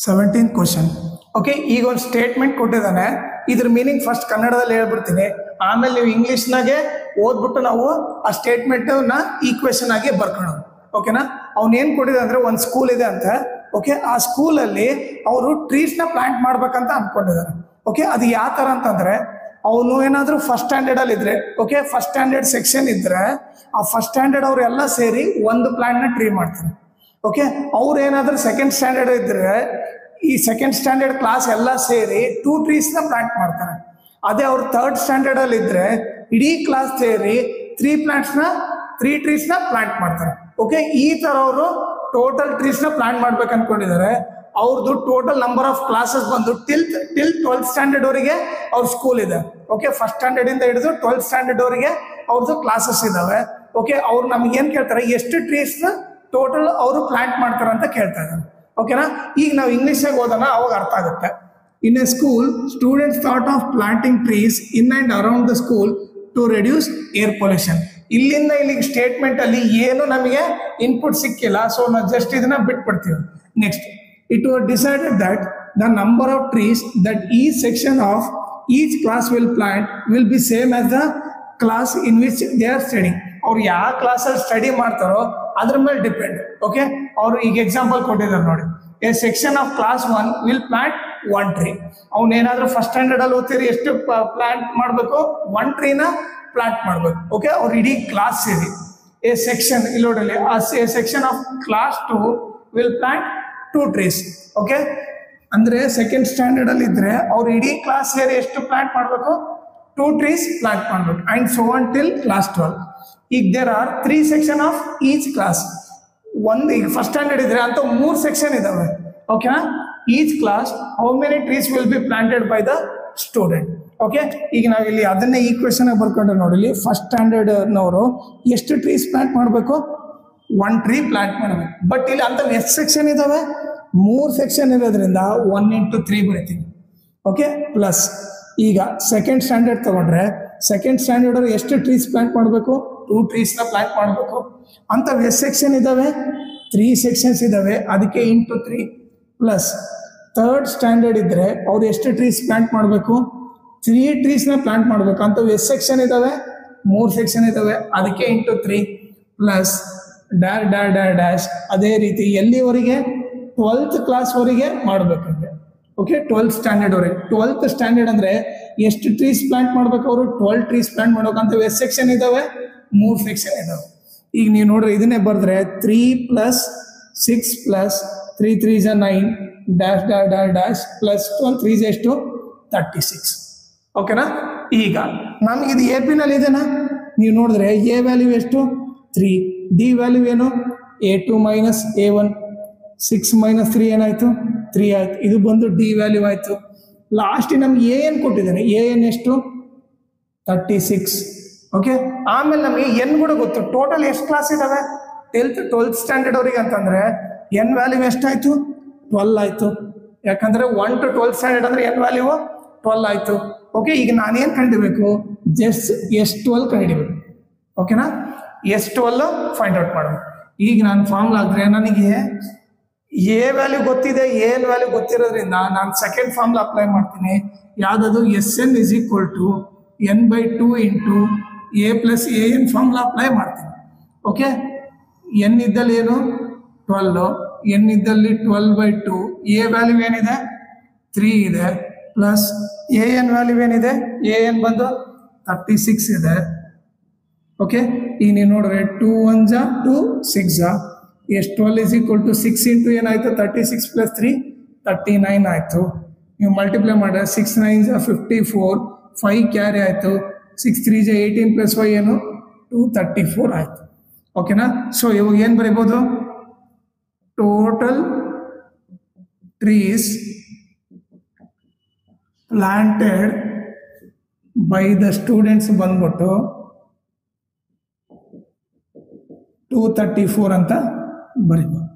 17th question. Okay, ಈಗ ಒಂದು statement ಕೊಟ್ಟಿದ್ದಾನೆ. ಇದ್ರ ಮೀನಿಂಗ್ ಫಸ್ಟ್ ಕನ್ನಡದಲ್ಲಿ ಹೇಳ್ಬಿಡ್ತೀನಿ, ಆಮೇಲೆ ನೀವು ಇಂಗ್ಲೀಷ್ನಾಗೆ ಓದ್ಬಿಟ್ಟು ನಾವು ಆ ಸ್ಟೇಟ್ಮೆಂಟ್ನ ಈಕ್ವೇಶನ್ ಆಗಿ ಬರ್ಕೊಳ್ಳೋದು. ಓಕೆನಾ? ಅವ್ನೇನು ಕೊಟ್ಟಿದೆ ಅಂದರೆ ಒಂದು ಸ್ಕೂಲ್ ಇದೆ ಅಂತ. ಓಕೆ, ಆ ಸ್ಕೂಲಲ್ಲಿ ಅವರು ಟ್ರೀಸ್ನ ಪ್ಲಾಂಟ್ ಮಾಡ್ಬೇಕಂತ ಅಂದ್ಕೊಂಡಿದ್ದಾರೆ. ಓಕೆ, ಅದು ಯಾವ ಥರ ಅಂತಂದರೆ, ಅವನು ಏನಾದರೂ ಫಸ್ಟ್ ಸ್ಟ್ಯಾಂಡರ್ಡಲ್ಲಿ ಇದ್ರೆ, ಓಕೆ, ಫಸ್ಟ್ ಸ್ಟ್ಯಾಂಡರ್ಡ್ ಸೆಕ್ಷನ್ ಇದ್ದರೆ ಆ ಫಸ್ಟ್ ಸ್ಟ್ಯಾಂಡರ್ಡ್ ಅವರೆಲ್ಲ ಸೇರಿ ಒಂದು ಪ್ಲಾಂಟ್ನ ಟ್ರೀ ಮಾಡ್ತಾರೆ. ಓಕೆ, ಅವ್ರು ಏನಾದರೂ ಸೆಕೆಂಡ್ ಸ್ಟ್ಯಾಂಡರ್ಡ್ ಇದ್ದರೆ ಈ ಸೆಕೆಂಡ್ ಸ್ಟ್ಯಾಂಡರ್ಡ್ ಕ್ಲಾಸ್ ಎಲ್ಲ ಸೇರಿ 2 ಟ್ರೀಸ್ನ ಪ್ಲಾಂಟ್ ಮಾಡ್ತಾರೆ. ಅದೇ ಅವ್ರು ಥರ್ಡ್ ಸ್ಟ್ಯಾಂಡರ್ಡಲ್ಲಿ ಇದ್ದರೆ ಇಡೀ ಕ್ಲಾಸ್ ಸೇರಿ 3 ಟ್ರೀಸ್ನ ಪ್ಲಾಂಟ್ ಮಾಡ್ತಾರೆ. ಓಕೆ, ಈ ಥರ ಅವರು ಟೋಟಲ್ ಟ್ರೀಸ್ನ ಪ್ಲಾಂಟ್ ಮಾಡ್ಬೇಕು ಅನ್ಕೊಂಡಿದ್ದಾರೆ. ಅವ್ರದ್ದು ಟೋಟಲ್ ನಂಬರ್ ಆಫ್ ಕ್ಲಾಸಸ್ ಬಂದು ಟಿಲ್ 12th ಸ್ಟ್ಯಾಂಡರ್ಡ್ ಅವರಿಗೆ ಅವ್ರ ಸ್ಕೂಲ್ ಇದೆ. ಓಕೆ, ಫಸ್ಟ್ ಸ್ಟ್ಯಾಂಡರ್ಡ್ ಇಂದ ಹಿಡಿದು 12th ಸ್ಟ್ಯಾಂಡರ್ಡ್ ಅವರಿಗೆ ಅವ್ರದ್ದು ಕ್ಲಾಸಸ್ ಇದಾವೆ. ಓಕೆ, ಅವ್ರು ನಮ್ಗೆ ಏನು ಕೇಳ್ತಾರೆ, ಎಷ್ಟು ಟ್ರೀಸ್ನ ಟೋಟಲ್ ಅವರು ಪ್ಲಾಂಟ್ ಮಾಡ್ತಾರೆ ಅಂತ ಕೇಳ್ತಾ ಇದ್ದಾರೆ. ಓಕೆನಾ? ಈಗ ನಾವು ಇಂಗ್ಲೀಷಾಗ ಓದೋಣ, ಅವಾಗ ಅರ್ಥ ಆಗುತ್ತೆ. In a school, students thought of planting trees in and around the school to reduce air pollution. ಇಲ್ಲಿಂದ ಇಲ್ಲಿಗೆ ಸ್ಟೇಟ್ಮೆಂಟ್ ಅಲ್ಲಿ ಏನು ನಮಗೆ ಇನ್ಪುಟ್ ಸಿಕ್ಕಿಲ್ಲ, ಸೊ ನಾವು ಜಸ್ಟ್ ಇದನ್ನ ಬಿಟ್ಬಿಡ್ತೀವಿ. Next, it was decided that the number of trees that each section of each class will plant will be same as the class in which they are studying. ಅವ್ರು ಯಾವ ಕ್ಲಾಸಲ್ಲಿ study ಮಾಡ್ತಾರೋ ಅದ್ರ ಮೇಲೆ depend. Okay, ಅವರು ಈಗ example ಕೊಟ್ಟಿದ್ದಾರೆ ನೋಡಿ, a section of class 1 will plant 1 tree. ಅವ್ನೇನಾದ್ರೂ ಫಸ್ಟ್ ಸ್ಟ್ಯಾಂಡರ್ಡ್ ಅಲ್ಲಿ ಓದ್ತೀರಿ, ಎಷ್ಟು ಪ್ಲಾಂಟ್ ಮಾಡಬೇಕು? 1 ಟ್ರೀನ ಪ್ಲಾಂಟ್ ಮಾಡಬೇಕು. ಓಕೆ, ಅವ್ರು ಇಡೀ ಕ್ಲಾಸ್ ಸೇರಿ. ಎ ಸೆಕ್ಷನ್ ಇಲ್ಲಿ ನೋಡಲಿ, A section of class 2 will plant 2 trees. Okay, ಅಂದ್ರೆ ಸೆಕೆಂಡ್ ಸ್ಟ್ಯಾಂಡರ್ಡ್ ಅಲ್ಲಿ ಇದ್ರೆ ಅವ್ರು ಇಡೀ ಕ್ಲಾಸ್ ಸೇರಿ ಎಷ್ಟು ಪ್ಲಾಂಟ್ ಮಾಡಬೇಕು? 2 ಟ್ರೀಸ್ ಪ್ಲಾಂಟ್ ಮಾಡಬೇಕು. And so on till class 12. ಈಗ there are 3 section of each class. ಈಗ ಫಸ್ಟ್ ಸ್ಟ್ಯಾಂಡರ್ಡ್ ಇದ್ರೆ ಅಂತ 3 ಸೆಕ್ಷನ್ ಇದಾವೆ. ಓಕೆನಾ? Each class how many trees will be planted by the student. Okay, ಈಗ ನಾವಿಲ್ಲಿ ಅದನ್ನೇ ಈಕ್ವೇಶನ್ ಆಗಿ ಬರ್ಕೊಂಡ್ರೆ ನೋಡಿಲಿ, ಫಸ್ಟ್ ಸ್ಟ್ಯಾಂಡರ್ಡ್ನವರು ಎಷ್ಟು ಟ್ರೀಸ್ ಪ್ಲಾಂಟ್ ಮಾಡಬೇಕು? 1 ಟ್ರೀ ಪ್ಲಾಂಟ್ ಮಾಡಬೇಕು. ಬಟ್ ಇಲ್ಲಿ ಅಂತ ಎಷ್ಟು ಸೆಕ್ಷನ್ ಇದಾವೆ? 3 ಸೆಕ್ಷನ್ ಇರೋದ್ರಿಂದ 1 × 3 ಬರೀತೀವಿ. ಓಕೆ, ಪ್ಲಸ್ ಈಗ ಸೆಕೆಂಡ್ ಸ್ಟ್ಯಾಂಡರ್ಡ್ ತಗೊಂಡ್ರೆ ಸೆಕೆಂಡ್ ಸ್ಟ್ಯಾಂಡರ್ಡ್ ಅವ್ರು ಎಷ್ಟು ಟ್ರೀಸ್ ಪ್ಲಾಂಟ್ ಮಾಡಬೇಕು? 2 ಟ್ರೀಸ್ನ ಪ್ಲಾಂಟ್ ಮಾಡಬೇಕು. ಅಂತ ಎಷ್ಟು ಸೆಕ್ಷನ್ ಇದಾವೆ? 3 ಸೆಕ್ಷನ್ಸ್ ಇದಾವೆ, ಅದಕ್ಕೆ × 3 ಪ್ಲಸ್ ಥರ್ಡ್ ಸ್ಟ್ಯಾಂಡರ್ಡ್ ಇದ್ರೆ ಅವ್ರು ಎಷ್ಟು ಟ್ರೀಸ್ ಪ್ಲಾಂಟ್ ಮಾಡಬೇಕು? 3 ಟ್ರೀಸ್ನ ಪ್ಲಾಂಟ್ ಮಾಡಬೇಕು. ಅಂತ ಎಷ್ಟು ಸೆಕ್ಷನ್ ಇದಾವೆ? 3 ಸೆಕ್ಷನ್ ಇದಾವೆ, ಅದಕ್ಕೆ × 3 ಪ್ಲಸ್ ಡ್ಯಾಶ್. ಅದೇ ರೀತಿ ಎಲ್ಲಿವರೆಗೆ? 12th ಕ್ಲಾಸ್ವರೆಗೆ ಮಾಡಬೇಕಂದ್ರೆ. ಓಕೆ, 12th ಸ್ಟ್ಯಾಂಡರ್ಡ್ ವರೆಗೆ. 12th ಸ್ಟ್ಯಾಂಡರ್ಡ್ ಅಂದರೆ ಎಷ್ಟು ಟ್ರೀಸ್ ಪ್ಲಾಂಟ್ ಮಾಡ್ಬೇಕು? ಅವರು 12 ಟ್ರೀಸ್ ಪ್ಲಾಂಟ್ ಮಾಡ್ಬೇಕಂತ ಎಷ್ಟು ಸೆಕ್ಷನ್ ಇದಾವೆ? 3 ಸೆಕ್ಷನ್ ಇದಾವೆ. ಈಗ ನೀವು ನೋಡ್ರಿ, ಇದನ್ನೇ ಬರೆದ್ರೆ 3 + 6 + 3 × 3 = 9 ಡ್ಯಾಶ್ ಪ್ಲಸ್ 12 3 = ಎಷ್ಟು? 36. ಓಕೆನಾ? ಈಗ ನಮ್ಗೆ ಇದು ಎ ಪಿನಲ್ಲಿ ಇದೆನಾ? ನೀವು ನೋಡಿದ್ರೆ ಎ ವ್ಯಾಲ್ಯೂ ಎಷ್ಟು? 3. ಡಿ ವ್ಯಾಲ್ಯೂ ಏನು? A2 - A1. 6 - 3 ಏನಾಯ್ತು? 3 ಆಯ್ತು. ಇದು ಬಂದು ಡಿ ವ್ಯಾಲ್ಯೂ ಆಯ್ತು. ಲಾಸ್ಟ್ ನಮ್ಗೆ ಎನ್ ಕೊಟ್ಟಿದ್ದಾನೆ. ಎನ್ ಎಷ್ಟು? 36. ಓಕೆ, ಆಮೇಲೆ ನಮಗೆ ಎನ್ ಕೂಡ ಗೊತ್ತು. ಟೋಟಲ್ ಎಷ್ಟು ಕ್ಲಾಸ್ ಇದಾವೆ? 12th ಸ್ಟ್ಯಾಂಡರ್ಡ್ ಅವರಿಗೆ ಅಂತಂದ್ರೆ ಎನ್ ವ್ಯಾಲ್ಯೂ ಎಷ್ಟಾಯ್ತು? 12 ಆಯ್ತು. ಯಾಕಂದ್ರೆ 1 to 12th ಸ್ಟ್ಯಾಂಡರ್ಡ್ ಅಂದ್ರೆ ಎನ್ ವ್ಯಾಲ್ಯೂ 12 ಆಯ್ತು. ಓಕೆ, ಈಗ ನಾನೇನು ಕಂಡಿಬೇಕು? Just S12 ಕಂಡಿಡಿಬೇಕು. ಓಕೆನಾ? S12 ಫೈಂಡ್ ಔಟ್ ಮಾಡಬೇಕು. ಈಗ ನಾನು ಫಾರ್ಮುಲಾ ಹಾಕಿದ್ರೆ ನನಗೆ ಎ ವ್ಯಾಲ್ಯೂ ಗೊತ್ತಿದೆ, ಎನ್ ವ್ಯಾಲ್ಯೂ ಗೊತ್ತಿರೋದ್ರಿಂದ ನಾನು ಸೆಕೆಂಡ್ ಫಾರ್ಮುಲಾ ಅಪ್ಲೈ ಮಾಡ್ತೀನಿ. ಯಾವುದದು? Sn = n/2 × a + an formula apply ಮಾಡ್ತೀನಿ. ಓಕೆ, ಎನ್ ಇದ್ದಲ್ಲಿ ಏನು? 12. ಎನ್ ಇದ್ದಲ್ಲಿ 12/2. ಎ ವ್ಯಾಲ್ಯೂ ಏನಿದೆ? 3 ಇದೆ. ಪ್ಲಸ್ ಎನ್ ವ್ಯಾಲ್ಯೂ ಏನಿದೆ? ಎನ್ ಬಂದು 36 ಇದೆ. ಓಕೆ, ಈಗ ನೀವು ನೋಡ್ರೆ 2 × 1 = 2 6 S12 = 6 × ಏನಾಯ್ತು? 36 + 3 39 ಆಯ್ತು. ನೀವು ಮಲ್ಟಿಪ್ಲೈ ಮಾಡಿದ್ರೆ 6 × 9 = 54. 5 ಕ್ಯಾರಿ ಆಯ್ತು. 6 × 3 = 18 + 5 ಏನು? 234 ಆಯ್ತು. ಓಕೆನಾ? ಸೊ ಇವಾಗ ಏನು ಬರೀಬೋದು? Total trees planted by the students ಬಂದ್ಬಿಟ್ಟು 234 ಅಂತ ಬರೀಬೋದು.